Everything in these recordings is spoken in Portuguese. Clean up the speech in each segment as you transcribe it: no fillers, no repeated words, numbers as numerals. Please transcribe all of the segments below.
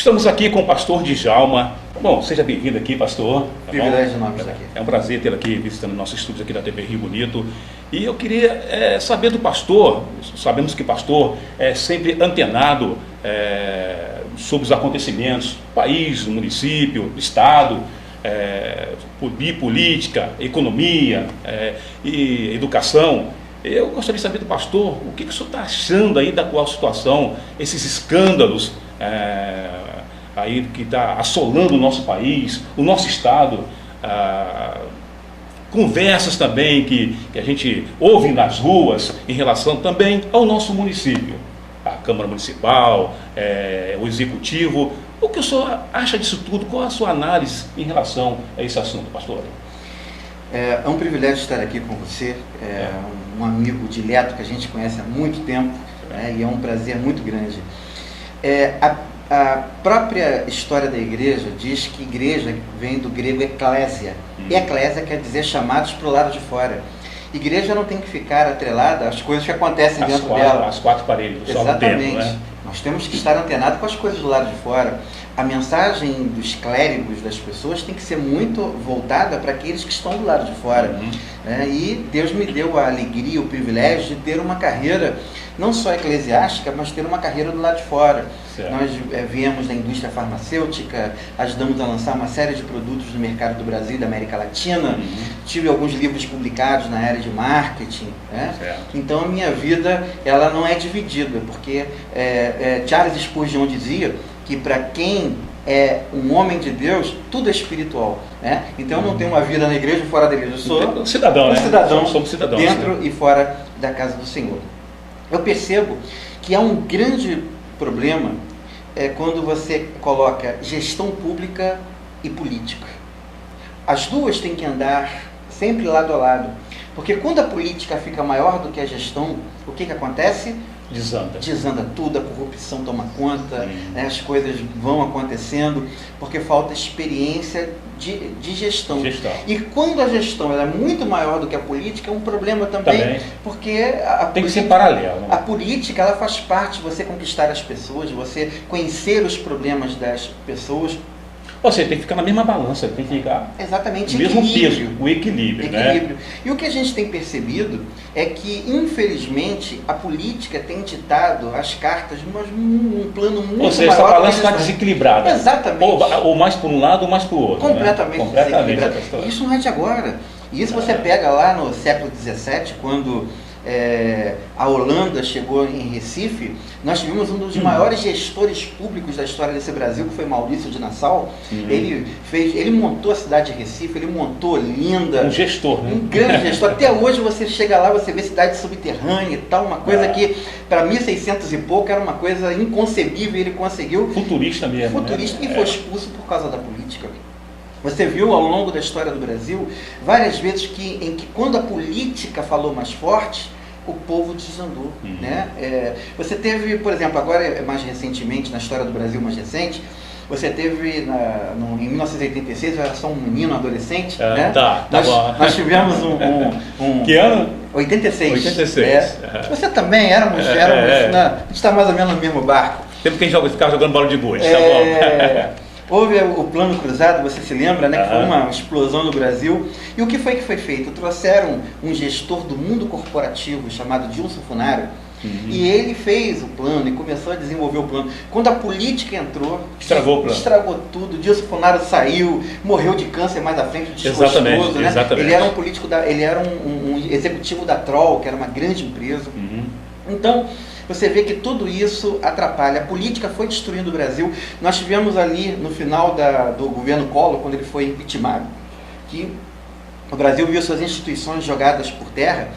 Estamos aqui com o pastor Djalma. Bom, seja bem-vindo aqui, pastor. Privilégio enorme estar aqui. É um prazer tê-lo aqui visitando nossos estúdios aqui da TV Rio Bonito. E eu queria saber do pastor, sabemos que pastor é sempre antenado sobre os acontecimentos do país, do município, do estado, política, economia e educação. Eu gostaria de saber do pastor o que o senhor está achando aí da atual situação, esses escândalos aí que está assolando o nosso país, o nosso estado, conversas também que a gente ouve nas ruas em relação também ao nosso município, a Câmara Municipal, o Executivo. O que o senhor acha disso tudo? Qual a sua análise em relação a esse assunto, pastor? É um privilégio estar aqui com você, um amigo dileto que a gente conhece há muito tempo, e é um prazer muito grande. A própria história da igreja diz que igreja vem do grego eclésia, e eclésia quer dizer chamados para o lado de fora. Igreja não tem que ficar atrelada às coisas que acontecem dentro dela. As quatro paredes do Exatamente. Templo, né? Nós temos que estar antenados com as coisas do lado de fora. A mensagem dos clérigos, das pessoas, tem que ser muito voltada para aqueles que estão do lado de fora. E Deus me deu a alegria, o privilégio de ter uma carreira, não só eclesiástica, mas ter uma carreira do lado de fora. Certo. Nós viemos da indústria farmacêutica, ajudamos a lançar uma série de produtos no mercado do Brasil e da América Latina. Tive alguns livros publicados na área de marketing. Então a minha vida ela não é dividida, porque Charles Spurgeon dizia que para quem é um homem de Deus, tudo é espiritual, Então eu não tenho uma vida na igreja e fora da igreja, eu sou cidadão, somos cidadãos, dentro e fora da casa do Senhor. Eu percebo que há um grande problema quando você coloca gestão pública e política. As duas têm que andar sempre lado a lado, porque quando a política fica maior do que a gestão, o que acontece? Desanda tudo, a corrupção toma conta, as coisas vão acontecendo, porque falta experiência de gestão. E quando a gestão é muito maior do que a política, é um problema também. Porque tem que ser paralelo. A política ela faz parte de você conquistar as pessoas, de você conhecer os problemas das pessoas. Ou seja, tem que ficar na mesma balança, tem que ficar exatamente, o mesmo peso, o equilíbrio. E o que a gente tem percebido é que, infelizmente, a política tem ditado as cartas num plano muito maior. Ou seja, essa balança está desequilibrada. Exatamente. Ou mais por um lado ou mais para o outro. Completamente desequilibrada. Isso não é de agora. E isso você pega lá no século XVII, quando a Holanda chegou em Recife, nós tivemos um dos maiores gestores públicos da história desse Brasil, que foi Maurício de Nassau. Ele montou a cidade de Recife, ele montou Olinda. Um gestor, né? Um grande gestor. Até hoje você chega lá, você vê cidade subterrânea e tal, uma coisa que para 1600 e pouco era uma coisa inconcebível, e ele conseguiu. Futurista mesmo. E foi expulso por causa da política. Você viu ao longo da história do Brasil várias vezes em que quando a política falou mais forte, o povo desandou. Você teve, por exemplo, agora mais recentemente, na história do Brasil mais recente, você teve em 1986, eu era só um menino, adolescente, nós tivemos Que ano? 86. 86. Você também, a gente está mais ou menos no mesmo barco. Tempo que a gente ficava jogando bola de gude, tá bom? Houve o Plano Cruzado, você se lembra, que foi uma explosão no Brasil. E o que foi feito? Trouxeram um gestor do mundo corporativo chamado Dilson Funaro, e ele fez o plano e começou a desenvolver o plano. Quando a política entrou, estragou o plano. Estragou tudo. Dilson Funaro saiu, morreu de câncer mais à frente, desgostoso. Exatamente. Ele era um político, ele era um executivo da Troll, que era uma grande empresa. Então, você vê que tudo isso atrapalha. A política foi destruindo o Brasil. Nós tivemos ali, no final do governo Collor, quando ele foi impeachmentado, que o Brasil viu suas instituições jogadas por terra.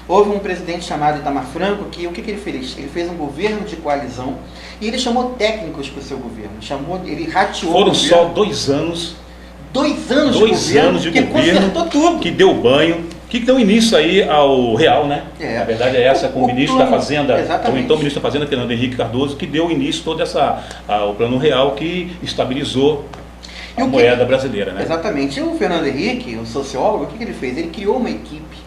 Houve um presidente chamado Itamar Franco, que o que ele fez? Ele fez um governo de coalizão e ele chamou técnicos para o seu governo. Ele rateou Foram o governo. só 2 anos. 2 anos de governo, que consertou tudo. Que deu banho. Que deu início aí ao real, né? A verdade é essa, com o ministro da Fazenda, o então ministro da Fazenda, Fernando Henrique Cardoso, que deu início todo o plano real que estabilizou a moeda brasileira, né? Exatamente. E o Fernando Henrique, o sociólogo, o que ele fez? Ele criou uma equipe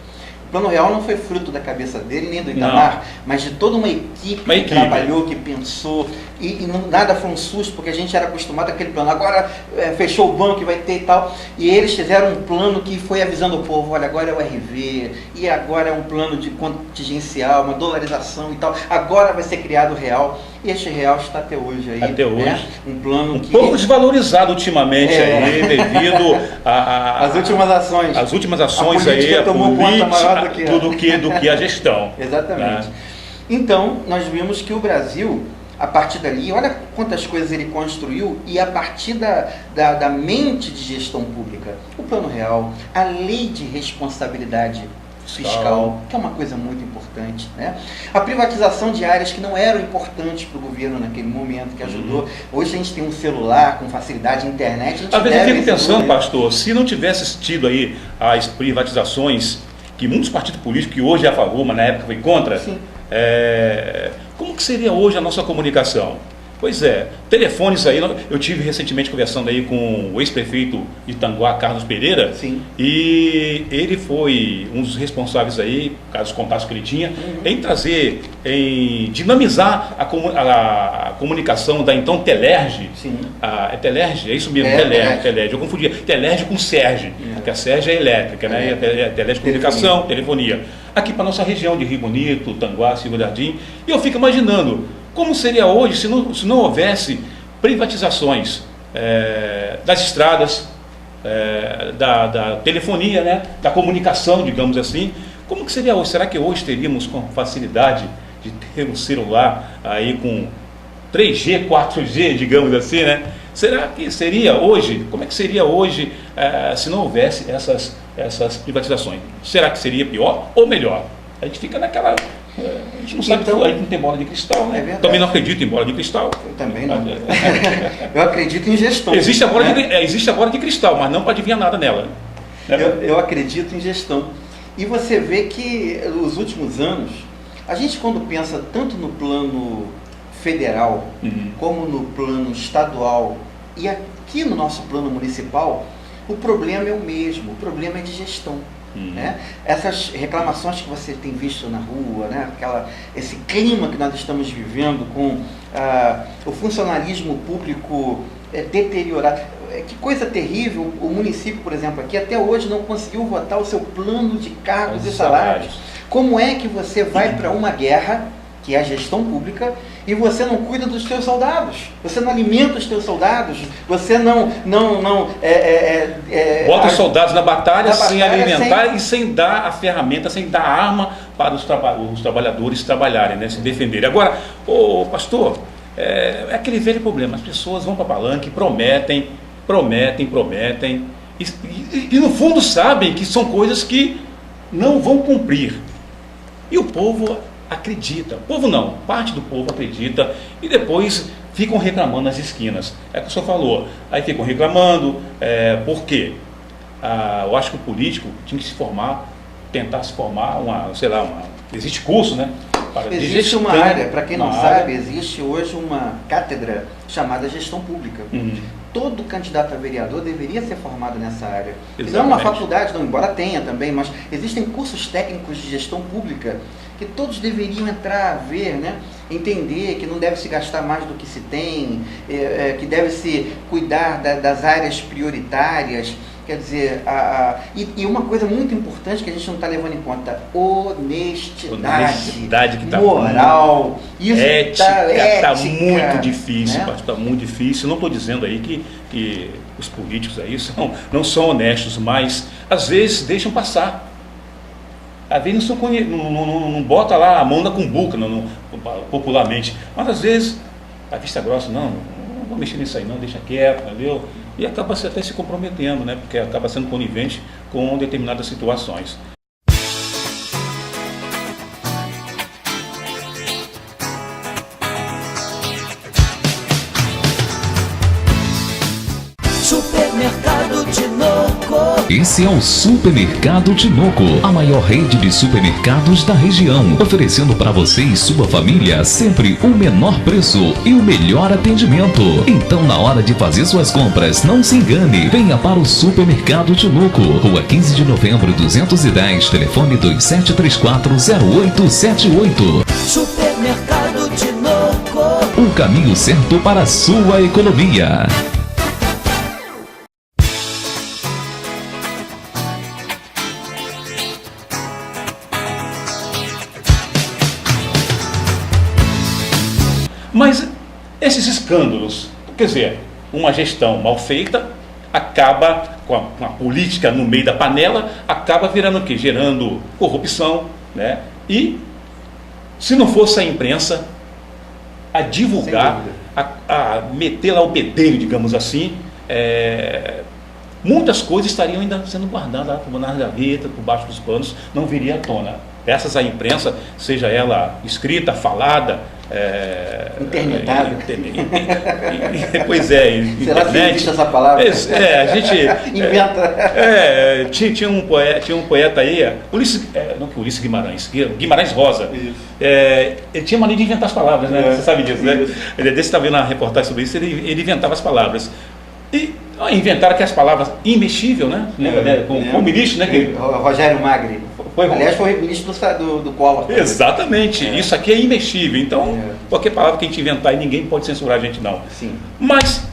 Plano Real não foi fruto da cabeça dele, nem do Itamar, mas de toda uma equipe que trabalhou, que pensou, e nada foi um susto, porque a gente era acostumado àquele plano. Agora fechou o banco e vai ter e tal. E eles fizeram um plano que foi avisando o povo, olha, agora é o RV, e agora é um plano de contingencial, uma dolarização e tal. Agora vai ser criado o real. E este real está até hoje aí. Até hoje. Né? Um plano que... pouco desvalorizado ultimamente aí, devido às últimas ações. As últimas ações aí, a política, do que a gestão. Exatamente. Né? Então, nós vimos que o Brasil, a partir dali, olha quantas coisas ele construiu, e a partir da mente de gestão pública, o Plano Real, a lei de responsabilidade fiscal, que é uma coisa muito importante, né? A privatização de áreas que não eram importantes para o governo naquele momento, que ajudou. Hoje a gente tem um celular com facilidade, internet. Às vezes eu fico pensando, pastor, se não tivesse tido aí as privatizações, que muitos partidos políticos que hoje é a favor, mas na época foi contra, como que seria hoje a nossa comunicação? Pois é, telefones aí, eu tive recentemente conversando aí com o ex-prefeito de Itanguá, Carlos Pereira, e ele foi um dos responsáveis aí, caso os contatos que ele tinha, em dinamizar a comunicação da então Telerge. É Telerge? É isso mesmo, Telerge. Eu confundia Telerge com Serge, que a Serge é elétrica, né? E a Telerge comunicação, telefonia. Aqui para nossa região de Rio Bonito, Tanguá, Silva Jardim, e eu fico imaginando como seria hoje se não houvesse privatizações das estradas, da telefonia, né, da comunicação, digamos assim. Como que seria hoje? Será que hoje teríamos com facilidade de ter um celular aí com 3G, 4G, digamos assim, né? Será que seria hoje, como é que seria hoje se não houvesse essas privatizações? Será que seria pior ou melhor? A gente fica naquela... A gente não sabe, então, a gente não tem bola de cristal, né? Também não acredito em bola de cristal. Eu também não. Eu acredito em gestão. Existe a bola de cristal, mas não para adivinhar nada nela. Eu acredito em gestão. E você vê que nos últimos anos, a gente quando pensa tanto no plano federal, como no plano estadual, e aqui no nosso plano municipal, o problema é o mesmo, o problema é de gestão. Né? Essas reclamações que você tem visto na rua, né? Esse clima que nós estamos vivendo com o funcionalismo público deteriorado. Que coisa terrível, o município, por exemplo, aqui até hoje não conseguiu votar o seu plano de cargos e salários. Como é que você vai para uma guerra, que é a gestão pública, e você não cuida dos seus soldados, você não alimenta os seus soldados, você bota os soldados na batalha sem alimentar e sem dar a ferramenta, sem dar a arma para os trabalhadores trabalharem, né, se defenderem. Agora, pastor, é aquele velho problema, as pessoas vão para palanque, prometem, e no fundo sabem que são coisas que não vão cumprir. E o povo acredita, o povo não, parte do povo acredita e depois ficam reclamando nas esquinas. É o que o senhor falou, aí ficam reclamando, por quê? Eu acho que o político tinha que se formar, tentar se formar, existe curso, né? Existe uma área, para quem não sabe, existe hoje uma cátedra chamada gestão pública. Todo candidato a vereador deveria ser formado nessa área. Não é uma faculdade, não, embora tenha também, mas existem cursos técnicos de gestão pública que todos deveriam entrar a ver, né? Entender que não deve se gastar mais do que se tem, que deve se cuidar das áreas prioritárias. Quer dizer, e uma coisa muito importante que a gente não está levando em conta, honestidade que tá moral, ética, está muito difícil, né? Está muito difícil. Não estou dizendo aí que os políticos aí não são honestos, mas às vezes deixam passar. Às vezes não bota lá a mão na cumbuca, popularmente, mas às vezes a vista grossa, não vou mexer nisso aí não, deixa quieto, entendeu? E acaba até se comprometendo, né? Porque acaba sendo conivente com determinadas situações. Supermercado Tinoco. Esse é o Supermercado Tinoco, a maior rede de supermercados da região, oferecendo para você e sua família sempre o menor preço e o melhor atendimento. Então, na hora de fazer suas compras, não se engane, venha para o Supermercado Tinoco, Rua 15 de Novembro 210, telefone 27340878. Supermercado Tinoco. O caminho certo para a sua economia. Mas esses escândalos, quer dizer, uma gestão mal feita acaba com a política no meio da panela, acaba virando o quê? Gerando corrupção, né? E se não fosse a imprensa a divulgar, a meter lá o bedelho, digamos assim, muitas coisas estariam ainda sendo guardadas lá nas gavetas, por baixo dos panos, não viria à tona. Graças à imprensa, seja ela escrita, falada, internetada. Pois é, Será que existe essa palavra? A gente inventa. Tinha um poeta aí, Ulisses Guimarães Rosa. Ele tinha mania de inventar as palavras, né? Você sabe disso, né? Ele estava vendo uma reportagem sobre isso, ele inventava as palavras. E inventaram aquelas palavras imexível, né? Com o ministro, né? Rogério Magri. Aliás, foi o ministro do Collor. Exatamente, isso aqui é imexível. Então, qualquer palavra que a gente inventar aí, ninguém pode censurar a gente, não. Sim. Mas,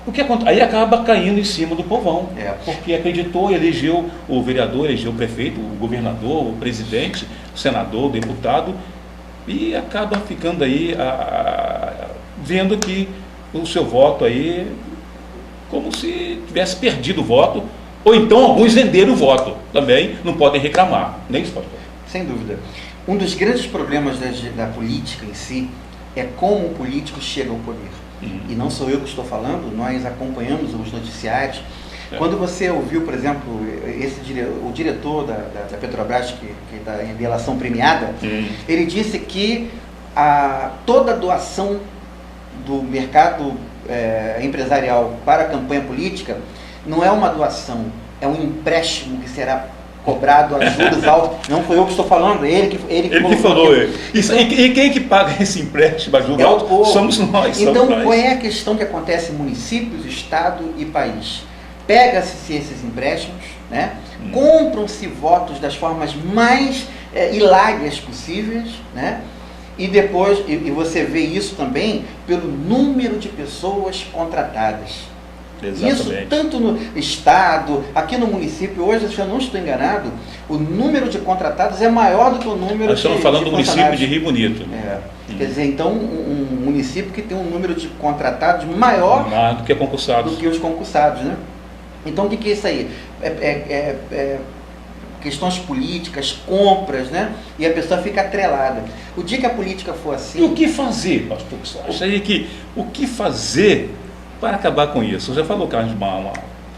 o que acontece? Aí acaba caindo em cima do povão. Porque acreditou, elegeu o vereador, elegeu o prefeito, o governador, o presidente, o senador, o deputado, e acaba ficando aí, vendo que o seu voto aí, como se tivesse perdido o voto. Ou então alguns venderam o voto, também não podem reclamar, nem isso, pastor? Sem dúvida. Um dos grandes problemas da política em si é como o político chega ao poder. E não sou eu que estou falando, nós acompanhamos os noticiários. Quando você ouviu, por exemplo, o diretor da Petrobras, que está em delação premiada, ele disse que toda doação do mercado empresarial para a campanha política não é uma doação, é um empréstimo que será cobrado a juros altos. Não foi eu que estou falando, ele que falou. E quem é que paga esse empréstimo a juros altos? O povo. Somos nós. Então, qual é a questão que acontece em municípios, estado e país? Pega-se esses empréstimos, né? Compram-se votos das formas mais hilárias possíveis, né? E depois, e você vê isso também pelo número de pessoas contratadas. Exatamente. Isso tanto no estado, aqui no município, hoje, se eu não estou enganado, o número de contratados é maior do que o número Nós estamos falando do município de Rio Bonito. Quer dizer, então, um município que tem um número de contratados maior do que concursados. Do que os concursados, né? Então, o que é isso aí? Questões políticas, compras, né? E a pessoa fica atrelada. O dia que a política for assim... E o que fazer, pastor? Você acha aí que o que fazer para acabar com isso? Você já falou que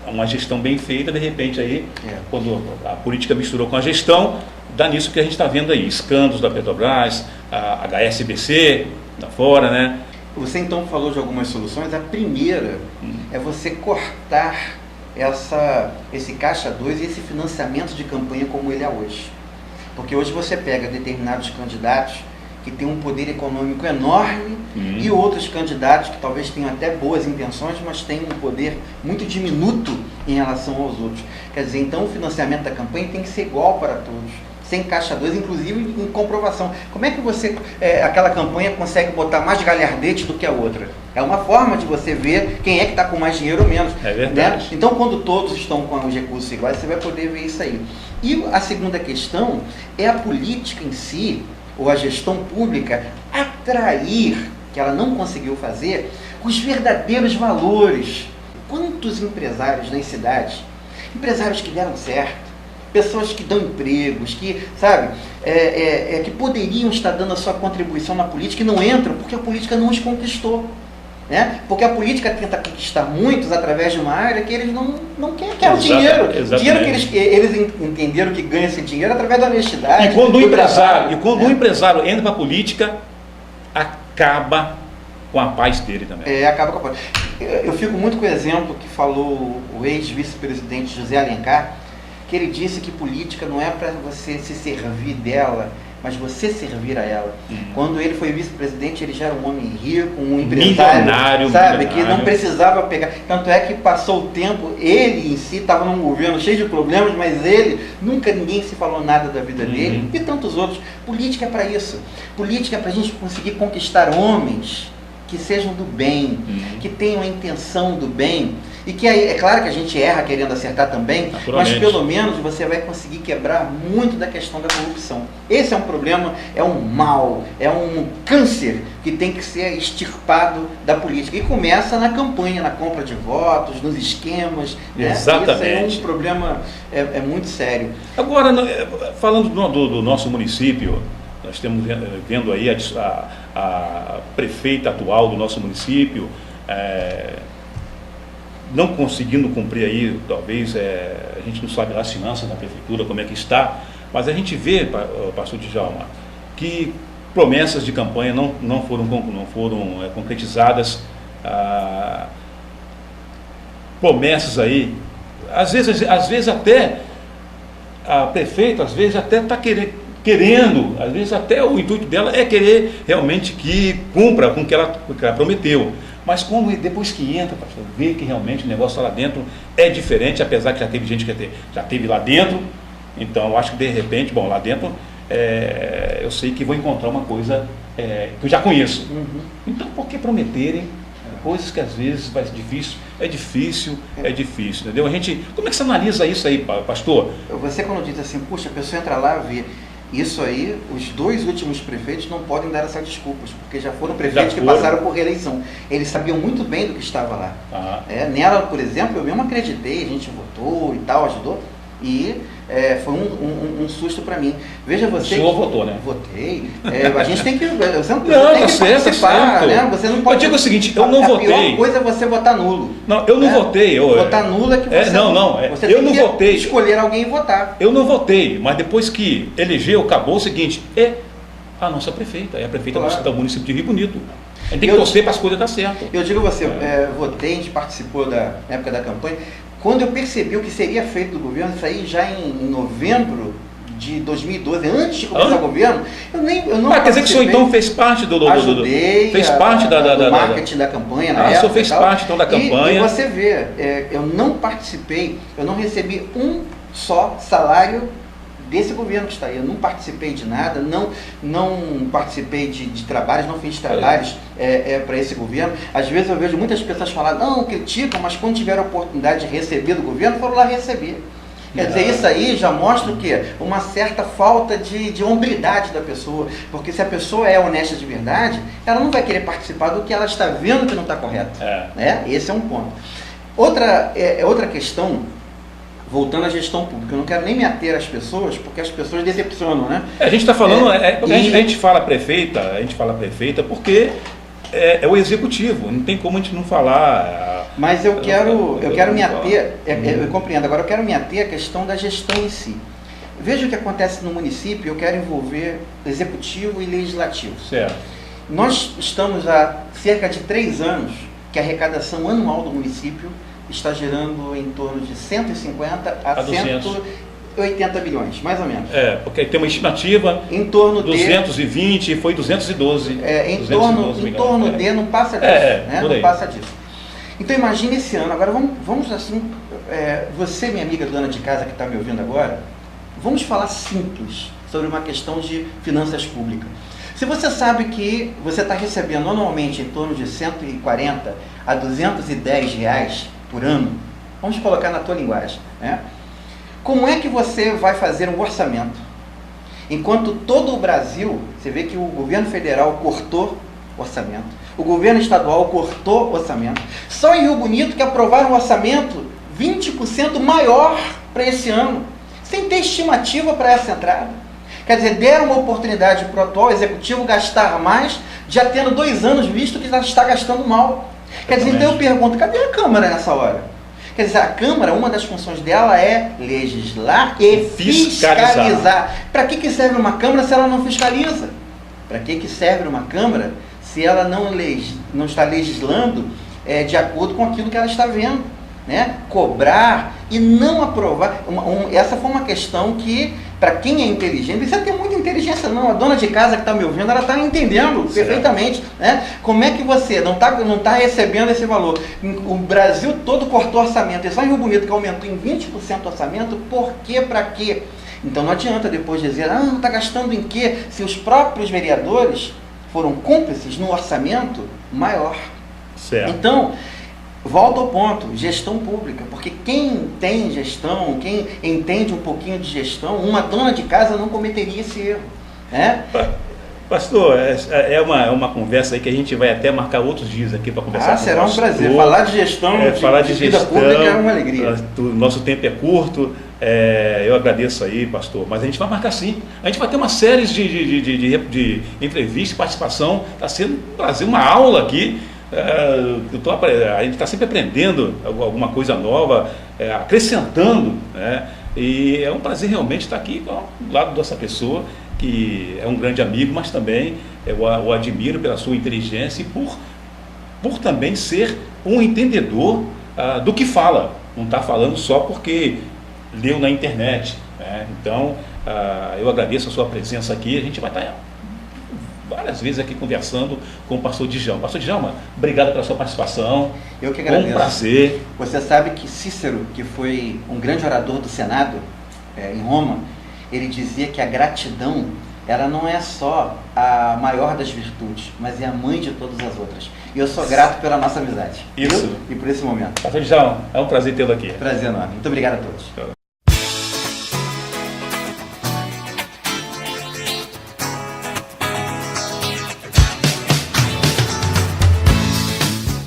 uma gestão bem feita, de repente aí, quando a política misturou com a gestão, dá nisso que a gente está vendo aí, escândalos da Petrobras, a HSBC, da fora, né? Você então falou de algumas soluções. A primeira é você cortar esse caixa 2 e esse financiamento de campanha como ele é hoje. Porque hoje você pega determinados candidatos que têm um poder econômico enorme e outros candidatos que talvez tenham até boas intenções, mas têm um poder muito diminuto em relação aos outros. Quer dizer, então o financiamento da campanha tem que ser igual para todos, sem caixa 2, inclusive em comprovação. Como é que você, aquela campanha consegue botar mais galhardete do que a outra? É uma forma de você ver quem é que está com mais dinheiro ou menos. É verdade. Né? Então, quando todos estão com os recursos iguais, você vai poder ver isso aí. E a segunda questão é a política em si, ou a gestão pública, atrair, que ela não conseguiu fazer, os verdadeiros valores. Quantos empresários nas cidades, empresários que deram certo, pessoas que dão empregos, que, sabe, que poderiam estar dando a sua contribuição na política e não entram porque a política não os conquistou. Né? Porque a política tenta conquistar muitos através de uma área que eles não querem, que é o dinheiro. O dinheiro que eles entenderam que ganha esse dinheiro através da honestidade. E quando o empresário entra para a política, acaba com a paz dele também. Acaba com a paz. Eu fico muito com o exemplo que falou o ex-vice-presidente José Alencar, que ele disse que política não é para você se servir dela, mas você servir a ela. Quando ele foi vice-presidente, ele já era um homem rico, um empresário, milionário, sabe, que não precisava pegar. Tanto é que passou o tempo, ele em si estava num governo cheio de problemas, mas ninguém se falou nada da vida dele, e tantos outros. Política é para isso. Política é para a gente conseguir conquistar homens que sejam do bem, que tenham a intenção do bem. E que aí, é claro que a gente erra querendo acertar também, mas pelo menos você vai conseguir quebrar muito da questão da corrupção. Esse é um problema, é um mal, é um câncer que tem que ser extirpado da política. E começa na campanha, na compra de votos, nos esquemas. Exatamente. Esse é um problema muito sério. Agora, falando do nosso município, nós estamos vendo aí a prefeita atual do nosso município, não conseguindo cumprir aí, talvez, a gente não sabe lá as finanças da prefeitura, como é que está, mas a gente vê, pastor Djalma, que promessas de campanha não foram concretizadas, promessas aí, às vezes até a prefeita, às vezes até está querendo, às vezes até o intuito dela é querer realmente que cumpra com o que ela prometeu. Mas quando depois que entra, pastor, vê que realmente o negócio lá dentro é diferente, apesar que já teve gente que já teve lá dentro, então eu acho que de repente, bom, lá dentro eu sei que vou encontrar uma coisa que eu já conheço. Então por que prometerem coisas que às vezes vai ser difícil? É difícil, entendeu? Como é que você analisa isso aí, pastor? Você quando diz assim, puxa, a pessoa entra lá e vê. Isso aí, os 2 últimos prefeitos não podem dar essas desculpas, porque já foram prefeitos que passaram por reeleição. Eles sabiam muito bem do que estava lá. Nela, por exemplo, eu mesmo acreditei, a gente votou e tal, ajudou, e foi um susto para mim. Veja você... O senhor votou, né? Votei. A gente tem que... Você não tem que participar, né? Você não pode... Eu digo o seguinte, eu não votei. A pior coisa é você votar nulo. Não, eu não votei. Votar nulo é que você eu não votei. Escolher alguém e votar. Eu não votei, mas depois que elegeu, acabou o seguinte, a nossa prefeita, é a prefeita do município de Rio Bonito. A gente tem que torcer para as coisas dar certo. Eu digo a você, votei, a gente participou na época da campanha. Quando eu percebi o que seria feito do governo, isso aí já em novembro de 2012, antes de começar o governo, eu não quer dizer que o senhor então fez parte do marketing da campanha na época. O senhor fez parte então da campanha. E você vê, eu não participei, eu não recebi um só salário desse governo que está aí. Eu não participei de nada, não participei de trabalhos, não fiz trabalhos para esse governo. Às vezes eu vejo muitas pessoas falar, não, criticam, mas quando tiveram a oportunidade de receber do governo, foram lá receber. Quer dizer, isso aí já mostra o quê? Uma certa falta de hombridade da pessoa, porque se a pessoa é honesta de verdade, ela não vai querer participar do que ela está vendo que não está correto. Esse é um ponto. Outra questão, voltando à gestão pública, eu não quero nem me ater às pessoas, porque as pessoas decepcionam, né? A gente está falando, a gente fala prefeita, porque é o executivo, não tem como a gente não falar. Mas eu quero me ater, eu compreendo, agora eu quero me ater à questão da gestão em si. Veja o que acontece no município, eu quero envolver executivo e legislativo. Certo. Nós estamos há cerca de 3 anos que a arrecadação anual do município está gerando em torno de 150 a 180 bilhões, mais ou menos. Porque tem uma estimativa em torno de 220 e foi 212. Em torno de, não passa disso, né? Não passa disso. Então imagine esse ano, agora vamos assim, você, minha amiga dona de casa que está me ouvindo agora, vamos falar simples sobre uma questão de finanças públicas. Se você sabe que você está recebendo anualmente em torno de 140 a 210 reais por ano, vamos colocar na tua linguagem, né? Como é que você vai fazer um orçamento? Enquanto todo o Brasil, você vê que o governo federal cortou orçamento, o governo estadual cortou orçamento, só em Rio Bonito que aprovaram um orçamento 20% maior para esse ano, sem ter estimativa para essa entrada. Quer dizer, deram uma oportunidade para o atual executivo gastar mais, já tendo 2 anos visto que já está gastando mal. Quer dizer, então eu pergunto, cadê a Câmara nessa hora? Quer dizer, a Câmara, uma das funções dela é legislar e fiscalizar. Para que serve uma Câmara se ela não fiscaliza? Para que serve uma Câmara se ela não está legislando de acordo com aquilo que ela está vendo, né? Cobrar e não aprovar. Essa foi uma questão que, para quem é inteligente, precisa ter muita inteligência não. A dona de casa que está me ouvindo, ela está entendendo perfeitamente, né? Como é que você não tá recebendo esse valor? O Brasil todo cortou orçamento, e só em Rio Bonito que aumentou em 20% o orçamento, por quê, para quê? Então não adianta depois dizer, não está gastando em quê? Se os próprios vereadores foram cúmplices no orçamento maior. Certo. Então, volta ao ponto, gestão pública, porque quem tem gestão, quem entende um pouquinho de gestão, uma dona de casa não cometeria esse erro, né? Pastor, é uma conversa aí que a gente vai até marcar outros dias aqui para conversar com o será um pastor. prazer. Falar de gestão, falar de vida gestão, pública é uma alegria. O nosso tempo é curto, eu agradeço aí, pastor, mas a gente vai marcar sim. A gente vai ter uma série de entrevistas, participação, está sendo trazer uma aula aqui. A gente está sempre aprendendo alguma coisa nova, acrescentando, né? E é um prazer realmente estar aqui ao lado dessa pessoa que é um grande amigo, mas também eu o admiro pela sua inteligência e por também ser um entendedor do que fala. Não está falando só porque leu na internet, né? Então, eu agradeço a sua presença aqui. A gente vai estar várias vezes aqui conversando com o pastor Djalma. Pastor Djalma, obrigado pela sua participação. Eu que agradeço. Foi um prazer. Você sabe que Cícero, que foi um grande orador do Senado, em Roma, ele dizia que a gratidão, ela não é só a maior das virtudes, mas é a mãe de todas as outras. E eu sou grato pela nossa amizade. Isso. E por esse momento. Pastor Djalma, é um prazer tê-lo aqui. Prazer enorme. Muito obrigado a todos.